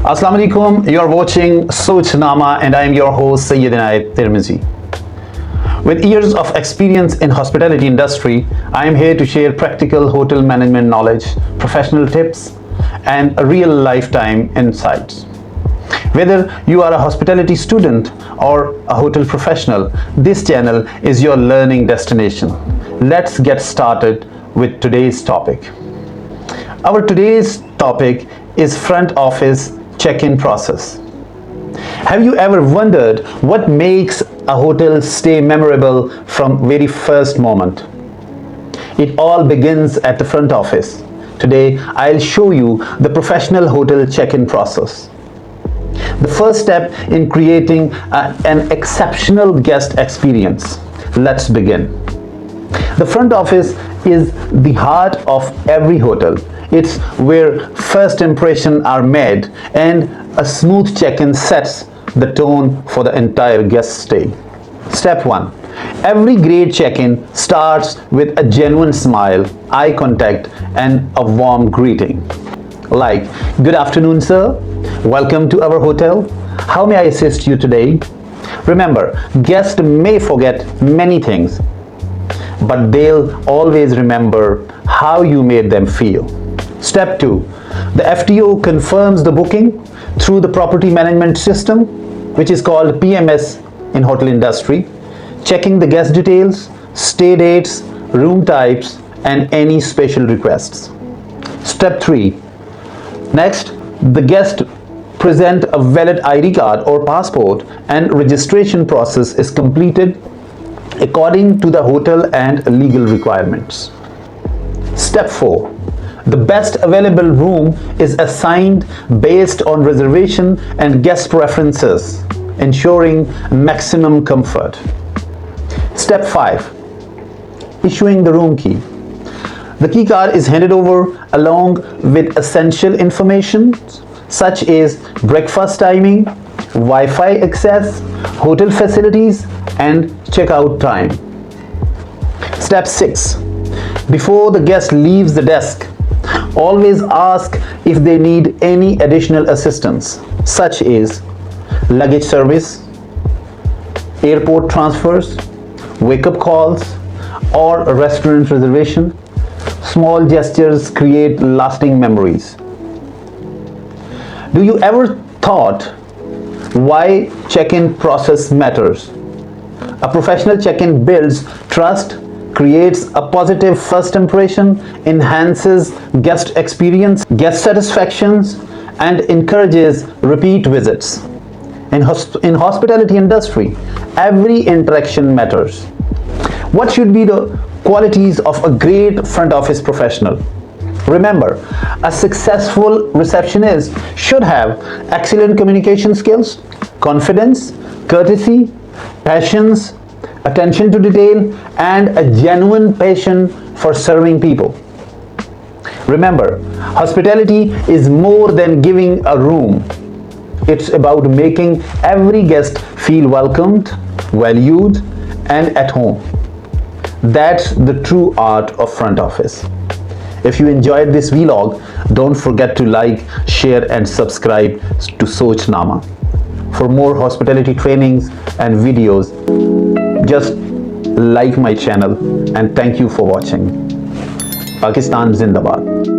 Assalamu alaikum, you're watching Sochnama and I am your host Sayyid Inayat Tirmizi. With years of experience in hospitality industry, I am here to share practical hotel management knowledge, professional tips and real lifetime insights. Whether you are a hospitality student or a hotel professional, this channel is your learning destination. Let's get started with today's topic. Our today's topic is front office check-in process. Have you ever wondered what makes a hotel stay memorable from very first moment? It all begins at the front office. Today, I'll show you the professional hotel check-in process. The first step in creating an exceptional guest experience. Let's begin. The front office is the heart of every hotel. It's where first impressions are made and a smooth check-in sets the tone for the entire guest stay. Step 1. Every great check-in starts with a genuine smile, eye contact and a warm greeting. Like, "Good afternoon, sir. Welcome to our hotel. How may I assist you today?" Remember, guests may forget many things, but they'll always remember how you made them feel. Step 2. The FTO confirms the booking through the property management system, which is called PMS in hotel industry, checking the guest details, stay dates, room types, and any special requests. Step 3. Next, the guest present a valid ID card or passport and registration process is completed according to the hotel and legal requirements. Step 4. The best available room is assigned based on reservation and guest preferences, ensuring maximum comfort. Step 5. Issuing the room key. The key card is handed over along with essential information such as breakfast timing, Wi-Fi access, hotel facilities, and checkout time. Step 6. Before the guest leaves the desk, always ask if they need any additional assistance, such as luggage service, airport transfers, wake-up calls, or a restaurant reservation. Small gestures create lasting memories. Do you ever thought why check-in process matters? A professional check-in builds trust, creates a positive first impression, enhances guest experience, guest satisfactions, and encourages repeat visits. In hospitality industry, every interaction matters. What should be the qualities of a great front office professional? Remember, a successful receptionist should have excellent communication skills, confidence, courtesy, patience, attention to detail, and a genuine passion for serving people. Remember, hospitality is more than giving a room. It's about making every guest feel welcomed, valued, and at home. That's the true art of front office. If you enjoyed this vlog, don't forget to like, share, and subscribe to Sochnama. For more hospitality trainings and videos, just like my channel and thank you for watching. Pakistan Zindabad.